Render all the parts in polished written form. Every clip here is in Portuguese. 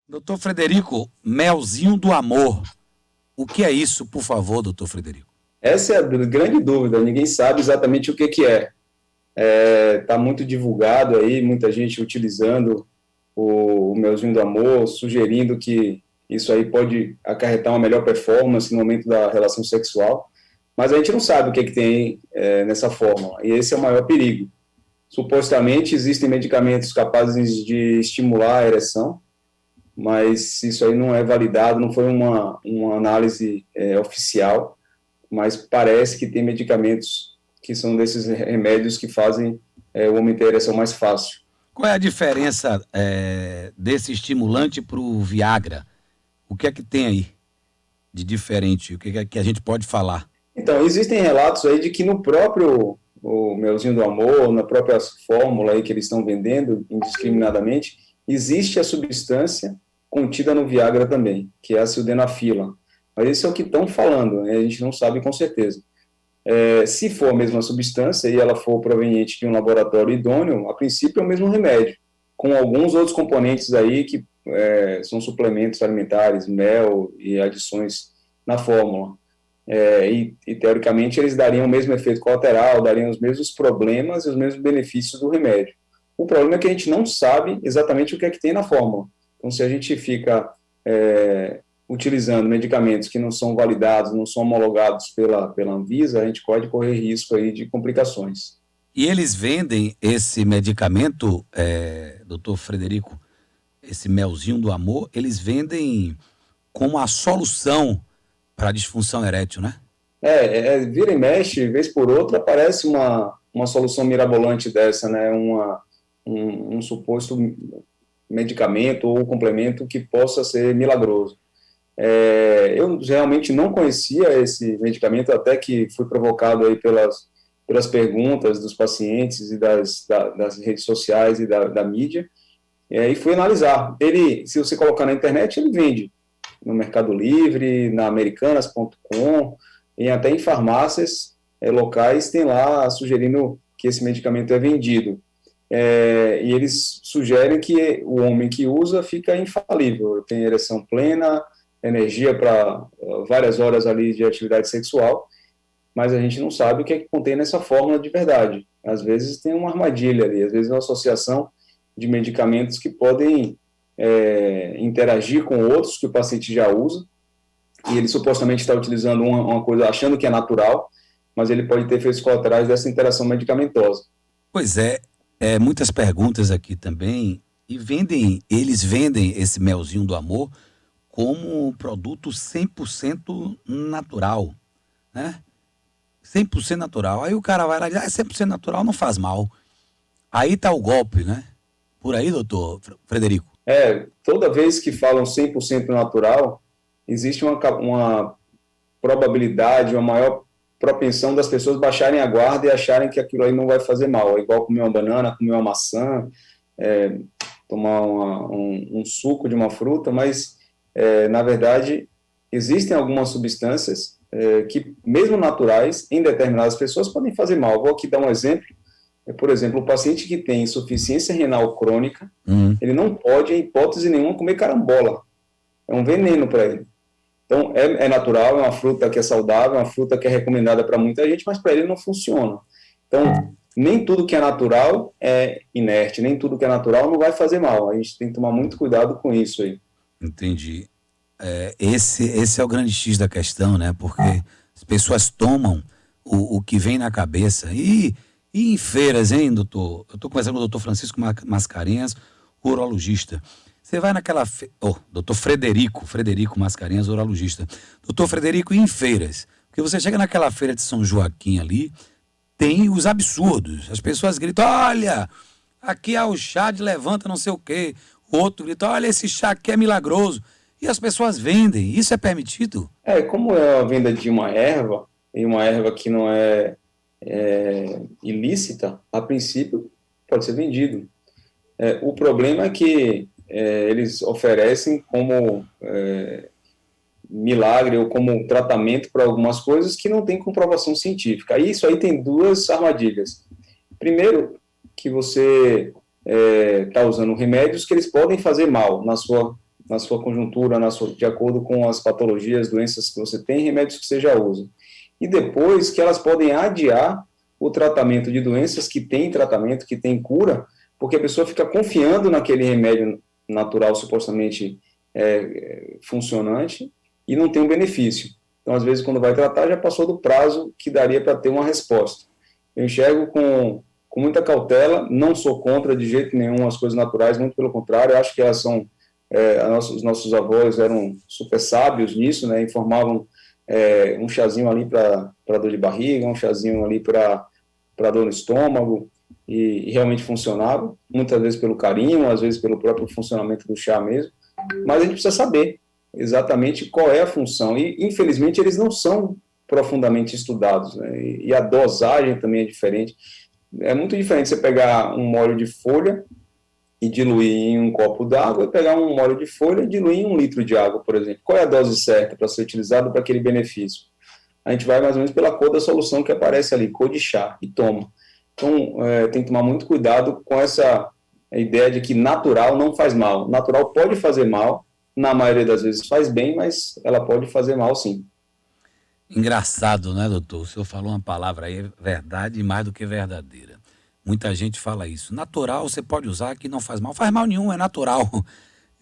Doutor Frederico, melzinho do amor. O que é isso, por favor, doutor Frederico? Essa é a grande dúvida, ninguém sabe exatamente o que que é. Está muito divulgado aí, muita gente utilizando o melzinho do amor, sugerindo que isso aí pode acarretar uma melhor performance no momento da relação sexual, mas a gente não sabe o que que tem nessa fórmula, e esse é o maior perigo. Supostamente existem medicamentos capazes de estimular a ereção, mas isso aí não é validado, não foi uma análise oficial, mas parece que tem medicamentos que são desses remédios que fazem o homem ter ereção mais fácil. Qual é a diferença desse estimulante para o Viagra? O que é que tem aí de diferente? O que é que a gente pode falar? Então, existem relatos aí de que no próprio o melzinho do amor, na própria fórmula aí que eles estão vendendo indiscriminadamente, existe a substância contida no Viagra também, que é a sildenafila. Mas isso é o que estão falando, né? A gente não sabe com certeza. Se for a mesma substância e ela for proveniente de um laboratório idôneo, a princípio é o mesmo remédio, com alguns outros componentes aí que são suplementos alimentares, mel e adições na fórmula. Teoricamente eles dariam o mesmo efeito colateral, dariam os mesmos problemas e os mesmos benefícios do remédio. O problema é que a gente não sabe exatamente o que é que tem na fórmula. Então, se a gente fica utilizando medicamentos que não são validados, não são homologados pela Anvisa, a gente pode correr risco aí de complicações. E eles vendem esse medicamento, doutor Frederico, esse melzinho do amor, eles vendem como a solução para a disfunção erétil, né? Vira e mexe, vez por outra, aparece uma solução mirabolante dessa, né? Um suposto medicamento ou complemento que possa ser milagroso. Eu realmente não conhecia esse medicamento, até que fui provocado aí pelas perguntas dos pacientes e das redes sociais e da mídia, e fui analisar. Se você colocar na internet, ele vende no Mercado Livre, na Americanas.com, e até em farmácias locais tem lá sugerindo que esse medicamento é vendido. E eles sugerem que o homem que usa fica infalível, tem ereção plena, energia para várias horas ali de atividade sexual, mas a gente não sabe o que é que contém nessa fórmula de verdade. Às vezes tem uma armadilha ali, às vezes é uma associação de medicamentos que podem interagir com outros que o paciente já usa, e ele supostamente está utilizando uma coisa achando que é natural, mas ele pode ter efeitos colaterais dessa interação medicamentosa. Pois muitas perguntas aqui também, e eles vendem esse melzinho do amor como um produto 100% natural, né? 100% natural. Aí o cara vai lá e diz, 100% natural não faz mal. Aí tá o golpe, né? Por aí, doutor Frederico. Toda vez que falam 100% natural, existe uma probabilidade, uma maior propensão das pessoas baixarem a guarda e acharem que aquilo aí não vai fazer mal. É igual comer uma banana, comer uma maçã, tomar um suco de uma fruta, mas, na verdade, existem algumas substâncias que, mesmo naturais, em determinadas pessoas, podem fazer mal. Vou aqui dar um exemplo. Por exemplo, o paciente que tem insuficiência renal crônica, ele não pode, em hipótese nenhuma, comer carambola. É um veneno para ele. Então, é natural, é uma fruta que é saudável, é uma fruta que é recomendada para muita gente, mas para ele não funciona. Então, nem tudo que é natural é inerte, nem tudo que é natural não vai fazer mal. A gente tem que tomar muito cuidado com isso aí. Entendi. Esse é o grande X da questão, né? Porque as pessoas tomam o que vem na cabeça. E em feiras, hein, doutor? Eu estou conversando com o doutor Francisco Mascarenhas, urologista. Você vai naquela doutor Frederico Mascarenhas, urologista. Doutor Frederico, em feiras, porque você chega naquela feira de São Joaquim ali, tem os absurdos. As pessoas gritam, olha, aqui é o chá de levanta não sei o quê. O outro grita, olha, esse chá aqui é milagroso. E as pessoas vendem. Isso é permitido? Como é a venda de uma erva, e uma erva que não é ilícita, a princípio pode ser vendido. O problema é que eles oferecem como milagre ou como tratamento para algumas coisas que não tem comprovação científica. E isso aí tem duas armadilhas. Primeiro, que você está usando remédios que eles podem fazer mal na sua na sua conjuntura, de acordo com as patologias, doenças que você tem, remédios que você já usa. E depois que elas podem adiar o tratamento de doenças que têm tratamento, que têm cura, porque a pessoa fica confiando naquele remédio natural supostamente funcionante e não tem um benefício. Então, às vezes, quando vai tratar, já passou do prazo que daria para ter uma resposta. Eu enxergo com muita cautela, não sou contra de jeito nenhum as coisas naturais, muito pelo contrário, acho que elas são, os nossos avós eram super sábios nisso, né, informavam um chazinho ali para dor de barriga, um chazinho ali para dor no estômago, e realmente funcionava, muitas vezes pelo carinho, às vezes pelo próprio funcionamento do chá mesmo, mas a gente precisa saber exatamente qual é a função, e infelizmente eles não são profundamente estudados, né, e a dosagem também é diferente. É muito diferente você pegar um molho de folha e diluir em um copo d'água e pegar um molho de folha e diluir em 1 litro de água, por exemplo. Qual é a dose certa para ser utilizado para aquele benefício? A gente vai mais ou menos pela cor da solução que aparece ali, cor de chá, e toma. Então, tem que tomar muito cuidado com essa ideia de que natural não faz mal. Natural pode fazer mal, na maioria das vezes faz bem, mas ela pode fazer mal sim. Engraçado, né, doutor? O senhor falou uma palavra aí, é verdade e mais do que verdadeira. Muita gente fala isso. Natural você pode usar que não faz mal. Faz mal nenhum, é natural.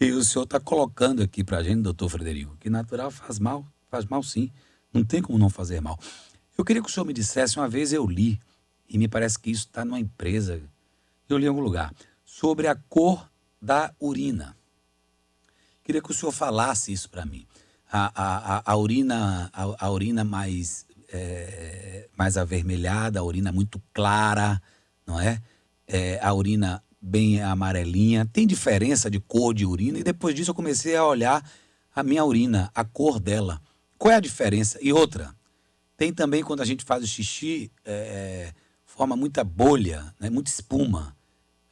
E o senhor está colocando aqui para a gente, doutor Frederico, que natural faz mal sim. Não tem como não fazer mal. Eu queria que o senhor me dissesse, uma vez eu li, e me parece que isso está numa empresa, eu li em algum lugar, sobre a cor da urina. Queria que o senhor falasse isso para mim. A urina mais avermelhada, a urina muito clara, não é? A urina bem amarelinha. Tem diferença de cor de urina? E depois disso eu comecei a olhar a minha urina, a cor dela. Qual é a diferença? E outra, tem também quando a gente faz o xixi, forma muita bolha, né? Muita espuma.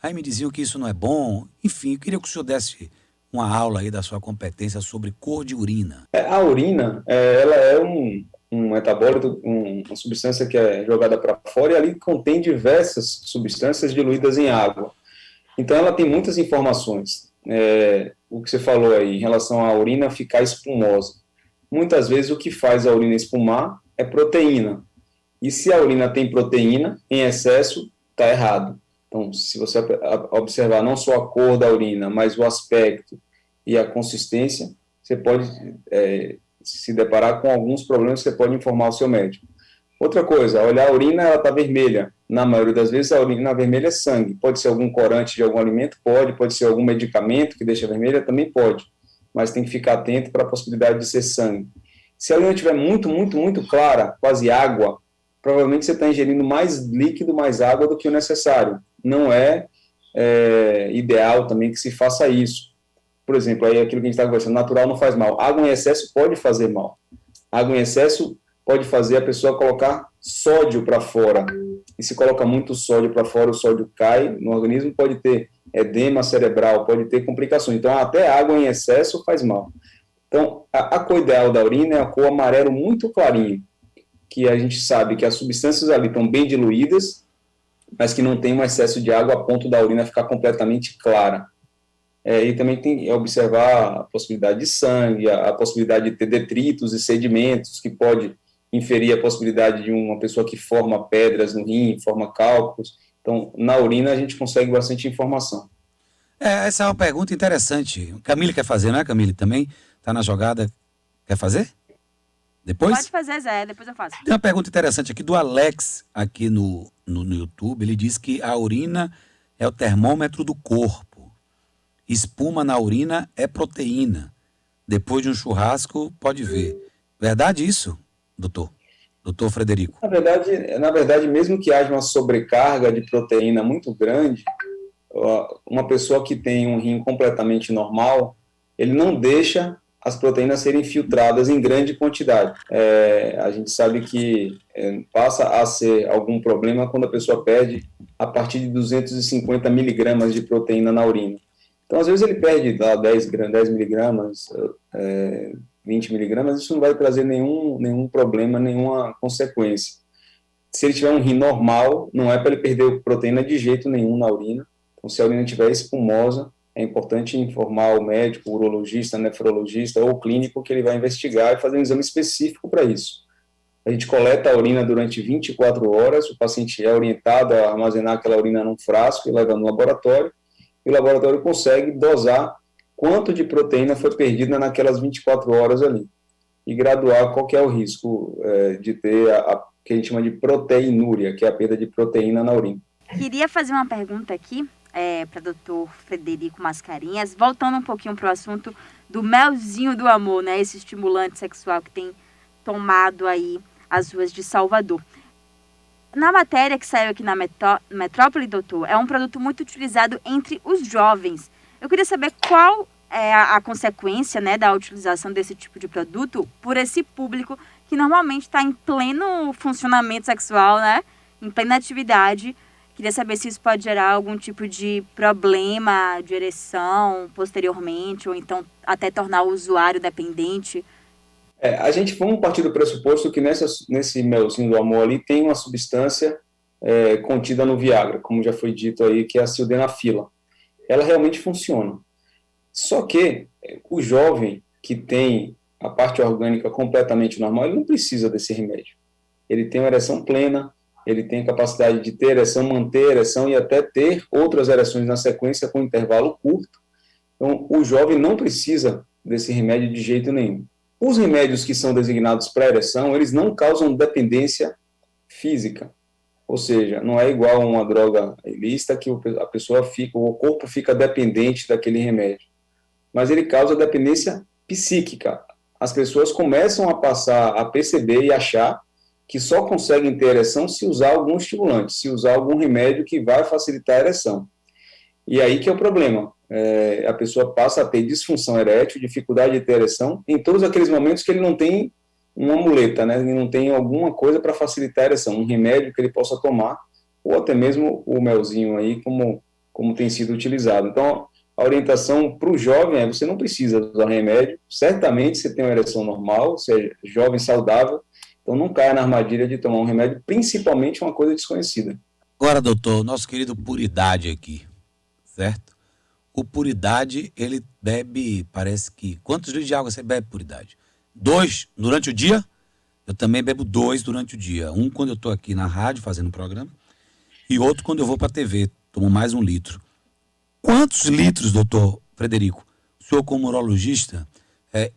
Aí me diziam que isso não é bom. Enfim, eu queria que o senhor desse uma aula aí da sua competência sobre cor de urina. A urina, ela é um metabólito, uma substância que é jogada para fora e ali contém diversas substâncias diluídas em água. Então, ela tem muitas informações. O que você falou aí em relação à urina ficar espumosa. Muitas vezes o que faz a urina espumar é proteína. E se a urina tem proteína em excesso, está errado. Então, se você observar não só a cor da urina, mas o aspecto e a consistência, você pode se deparar com alguns problemas que você pode informar o seu médico. Outra coisa, olhar a urina, ela está vermelha. Na maioria das vezes, a urina vermelha é sangue. Pode ser algum corante de algum alimento? Pode ser algum medicamento que deixa vermelha? Também pode. Mas tem que ficar atento para a possibilidade de ser sangue. Se a urina estiver muito, muito, muito clara, quase água, provavelmente você está ingerindo mais líquido, mais água do que o necessário. Não é ideal também que se faça isso. Por exemplo, aí aquilo que a gente está conversando, natural não faz mal. Água em excesso pode fazer mal. Água em excesso pode fazer a pessoa colocar sódio para fora. E se coloca muito sódio para fora, o sódio cai no organismo, pode ter edema cerebral, pode ter complicações. Então, até água em excesso faz mal. Então, a cor ideal da urina é a cor amarelo muito clarinho, que a gente sabe que as substâncias ali estão bem diluídas, mas que não tem um excesso de água a ponto da urina ficar completamente clara. E também tem que observar a possibilidade de sangue, a possibilidade de ter detritos e sedimentos, que pode inferir a possibilidade de uma pessoa que forma pedras no rim, forma cálculos. Então, na urina a gente consegue bastante informação. Essa é uma pergunta interessante. Camille quer fazer, não é, Camille? Também está na jogada. Quer fazer? Depois? Pode fazer, Zé, depois eu faço. Tem uma pergunta interessante aqui do Alex, aqui no YouTube. Ele diz que a urina é o termômetro do corpo. Espuma na urina é proteína. Depois de um churrasco, pode ver. Verdade isso, doutor? Doutor Frederico? Na verdade, mesmo que haja uma sobrecarga de proteína muito grande, uma pessoa que tem um rim completamente normal, ele não deixa as proteínas serem filtradas em grande quantidade. A gente sabe que passa a ser algum problema quando a pessoa perde a partir de 250 miligramas de proteína na urina. Então, às vezes ele perde 10 miligramas, 20 miligramas, isso não vai trazer nenhum problema, nenhuma consequência. Se ele tiver um rim normal, não é para ele perder proteína de jeito nenhum na urina. Então, se a urina estiver espumosa, é importante informar o médico, o urologista, nefrologista ou o clínico que ele vai investigar e fazer um exame específico para isso. A gente coleta a urina durante 24 horas, o paciente é orientado a armazenar aquela urina num frasco e leva no laboratório, e o laboratório consegue dosar quanto de proteína foi perdida naquelas 24 horas ali, e graduar qual que é o risco de ter a que a gente chama de proteinúria, que é a perda de proteína na urina. Queria fazer uma pergunta aqui para o Dr. Frederico Mascarenhas, voltando um pouquinho para o assunto do melzinho do amor, né? Esse estimulante sexual que tem tomado aí as ruas de Salvador. Na matéria que saiu aqui na Metrópole, doutor, é um produto muito utilizado entre os jovens. Eu queria saber qual é a consequência, né, da utilização desse tipo de produto por esse público que normalmente está em pleno funcionamento sexual, né, em plena atividade. Queria saber se isso pode gerar algum tipo de problema de ereção posteriormente, ou então até tornar o usuário dependente. A gente vamos partir do pressuposto que nesse melzinho do amor ali tem uma substância contida no Viagra, como já foi dito aí, que é a sildenafila. Ela realmente funciona. Só que o jovem que tem a parte orgânica completamente normal, ele não precisa desse remédio. Ele tem uma ereção plena, ele tem capacidade de ter ereção, manter ereção e até ter outras ereções na sequência com intervalo curto. Então, o jovem não precisa desse remédio de jeito nenhum. Os remédios que são designados para ereção, eles não causam dependência física. Ou seja, não é igual a uma droga ilícita que a pessoa fica, o corpo fica dependente daquele remédio. Mas ele causa dependência psíquica. As pessoas começam a passar a perceber e achar que só conseguem ter ereção se usar algum estimulante, se usar algum remédio que vai facilitar a ereção. E aí que é o problema. A pessoa passa a ter disfunção erétil, dificuldade de ter ereção, em todos aqueles momentos que ele não tem uma muleta, né? Ele não tem alguma coisa para facilitar a ereção, um remédio que ele possa tomar, ou até mesmo o melzinho aí, como tem sido utilizado. Então, a orientação para o jovem é: você não precisa usar remédio, certamente você tem uma ereção normal, você é jovem, saudável, então não caia na armadilha de tomar um remédio, principalmente uma coisa desconhecida. Agora, doutor, nosso querido Puridade aqui, certo? O Puridade, ele bebe, parece que... Quantos litros de água você bebe, Puridade? 2 durante o dia? Eu também bebo 2 durante o dia. Um quando eu estou aqui na rádio fazendo o programa e outro quando eu vou para a TV. Tomo mais 1 litro. Quantos litros, doutor Frederico, o senhor como urologista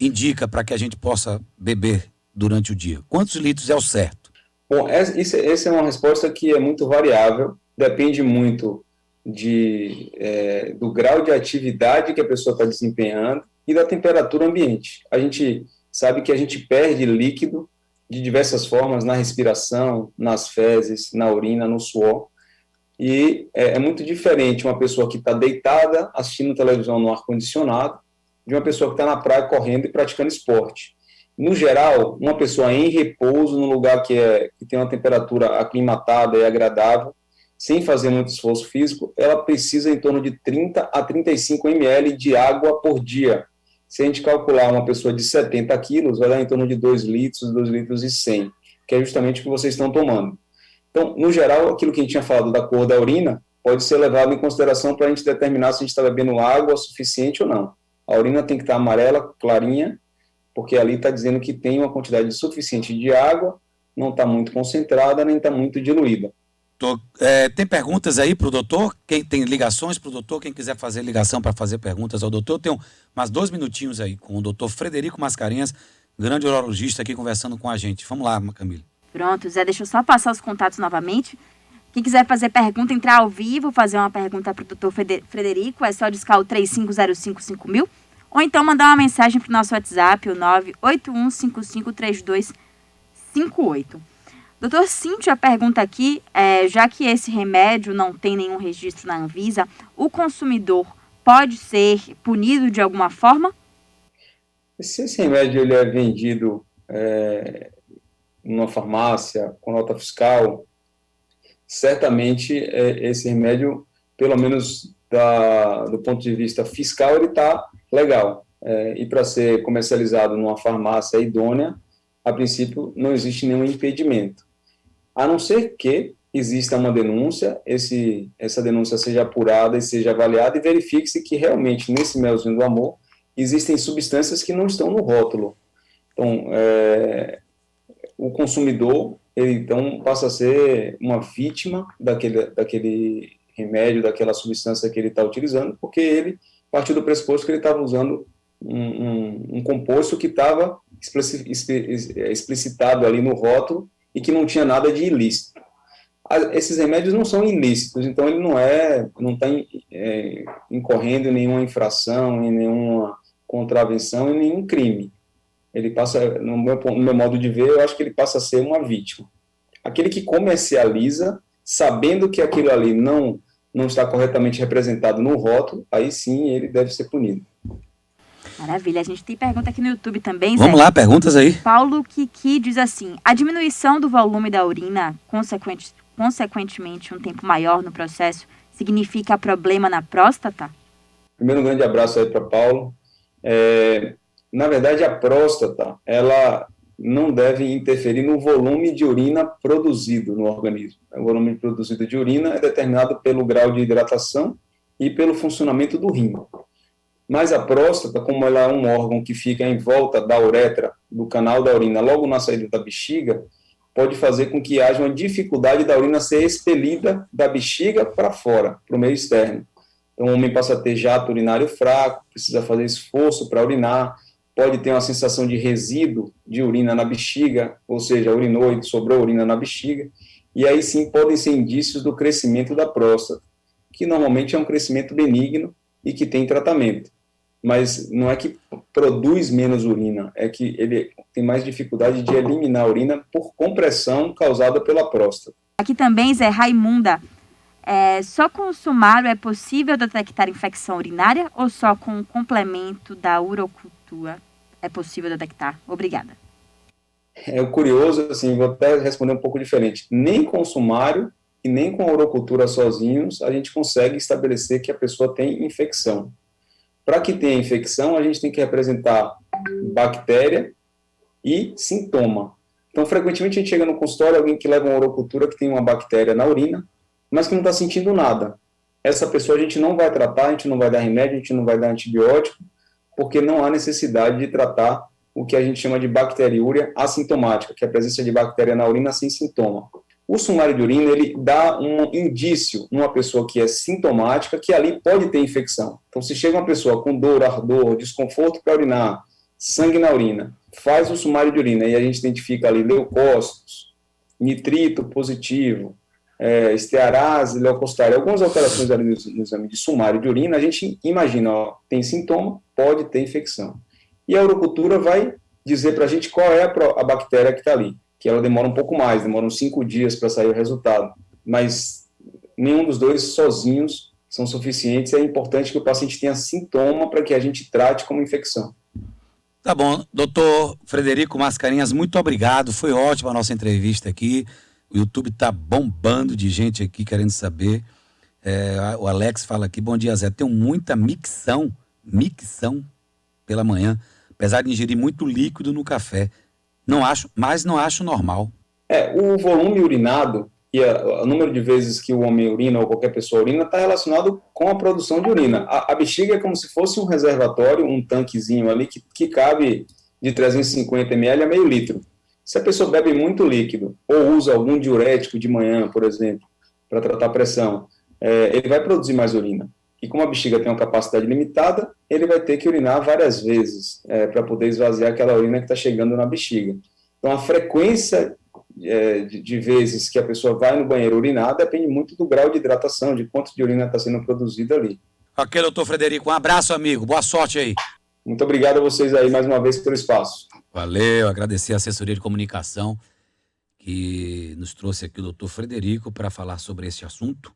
indica para que a gente possa beber durante o dia? Quantos litros é o certo? Bom, essa é uma resposta que é muito variável, depende muito do grau de atividade que a pessoa está desempenhando e da temperatura ambiente. A gente sabe que a gente perde líquido de diversas formas na respiração, nas fezes, na urina, no suor, e é muito diferente uma pessoa que está deitada assistindo televisão no ar-condicionado de uma pessoa que está na praia correndo e praticando esporte. No geral, uma pessoa em repouso, num lugar que tem uma temperatura aclimatada e agradável, sem fazer muito esforço físico, ela precisa em torno de 30 a 35 ml de água por dia. Se a gente calcular uma pessoa de 70 quilos, vai dar em torno de 2 litros, 2 litros e 100, que é justamente o que vocês estão tomando. Então, no geral, aquilo que a gente tinha falado da cor da urina pode ser levado em consideração para a gente determinar se a gente está bebendo água suficiente ou não. A urina tem que estar amarela, clarinha, porque ali está dizendo que tem uma quantidade suficiente de água, não está muito concentrada, nem está muito diluída. Tem perguntas aí para o doutor? Quem tem ligações para o doutor? Quem quiser fazer ligação para fazer perguntas ao doutor, tem mais 2 minutinhos aí com o doutor Frederico Mascarenhas, grande urologista aqui conversando com a gente. Vamos lá, Camila. Pronto, Zé, deixa eu só passar os contatos novamente. Quem quiser fazer pergunta, entrar ao vivo, fazer uma pergunta para o doutor Frederico, é só discar o 35055000, ou então mandar uma mensagem para o nosso WhatsApp, o 981553258. Doutor Cíntia pergunta aqui, já que esse remédio não tem nenhum registro na Anvisa, o consumidor pode ser punido de alguma forma? Se esse remédio ele é vendido numa farmácia com nota fiscal, certamente esse remédio, pelo menos do ponto de vista fiscal, ele está legal. E para ser comercializado numa farmácia idônea, a princípio não existe nenhum impedimento. A não ser que exista uma denúncia, essa denúncia seja apurada e seja avaliada e verifique-se que realmente nesse melzinho do amor existem substâncias que não estão no rótulo. Então, o consumidor, ele então passa a ser uma vítima daquele remédio, daquela substância que ele está utilizando, porque ele partiu do pressuposto que ele estava usando um composto que estava explicitado ali no rótulo e que não tinha nada de ilícito. Esses remédios não são ilícitos, então ele não está incorrendo em nenhuma infração, em nenhuma contravenção, em nenhum crime. Ele passa, no meu modo de ver, eu acho que ele passa a ser uma vítima. Aquele que comercializa, sabendo que aquilo ali não está corretamente representado no rótulo, aí sim ele deve ser punido. Maravilha, a gente tem pergunta aqui no YouTube também, Zé. Vamos lá, perguntas aí. Paulo Kiki diz assim: a diminuição do volume da urina, consequentemente um tempo maior no processo, significa problema na próstata? Primeiro, um grande abraço aí para Paulo. Na verdade, a próstata, ela não deve interferir no volume de urina produzido no organismo. O volume produzido de urina é determinado pelo grau de hidratação e pelo funcionamento do rim. Mas a próstata, como ela é um órgão que fica em volta da uretra, do canal da urina, logo na saída da bexiga, pode fazer com que haja uma dificuldade da urina ser expelida da bexiga para fora, para o meio externo. Então, o homem passa a ter jato urinário fraco, precisa fazer esforço para urinar, pode ter uma sensação de resíduo de urina na bexiga, ou seja, urinou e sobrou urina na bexiga, e aí sim podem ser indícios do crescimento da próstata, que normalmente é um crescimento benigno e que tem tratamento. Mas não é que produz menos urina, é que ele tem mais dificuldade de eliminar a urina por compressão causada pela próstata. Aqui também, Zé Raimunda, só com o sumário é possível detectar infecção urinária ou só com o complemento da urocultura é possível detectar? Obrigada. O curioso, assim, vou até responder um pouco diferente. Nem com o sumário e nem com a urocultura sozinhos a gente consegue estabelecer que a pessoa tem infecção. Para que tenha infecção, a gente tem que representar bactéria e sintoma. Então, frequentemente, a gente chega no consultório, alguém que leva uma urocultura que tem uma bactéria na urina, mas que não está sentindo nada. Essa pessoa a gente não vai tratar, a gente não vai dar remédio, a gente não vai dar antibiótico, porque não há necessidade de tratar o que a gente chama de bacteriúria assintomática, que é a presença de bactéria na urina sem sintoma. O sumário de urina, ele dá um indício numa pessoa que é sintomática, que ali pode ter infecção. Então, se chega uma pessoa com dor, ardor, desconforto para urinar, sangue na urina, faz o sumário de urina e a gente identifica ali leucócitos, nitrito positivo, estearase, leucostária, algumas alterações ali no exame de sumário de urina, a gente imagina, tem sintoma, pode ter infecção. E a urocultura vai dizer para a gente qual é a bactéria que está ali, que ela demora um pouco mais, demora uns 5 dias para sair o resultado, mas nenhum dos dois sozinhos são suficientes, é importante que o paciente tenha sintoma para que a gente trate como infecção. Tá bom, doutor Frederico Mascarenhas, muito obrigado, foi ótima a nossa entrevista aqui, o YouTube tá bombando de gente aqui querendo saber, o Alex fala aqui, bom dia Zé, tenho muita micção pela manhã, apesar de ingerir muito líquido no café, não acho normal. O volume urinado e o número de vezes que o homem urina ou qualquer pessoa urina está relacionado com a produção de urina. A bexiga é como se fosse um reservatório, um tanquezinho ali que cabe de 350 ml a meio litro. Se a pessoa bebe muito líquido ou usa algum diurético de manhã, por exemplo, para tratar a pressão, ele vai produzir mais urina. E como a bexiga tem uma capacidade limitada, ele vai ter que urinar várias vezes para poder esvaziar aquela urina que está chegando na bexiga. Então, a frequência de vezes que a pessoa vai no banheiro urinar depende muito do grau de hidratação, de quanto de urina está sendo produzido ali. Ok, doutor Frederico, um abraço, amigo. Boa sorte aí. Muito obrigado a vocês aí mais uma vez pelo espaço. Valeu, agradecer a assessoria de comunicação que nos trouxe aqui o doutor Frederico para falar sobre esse assunto.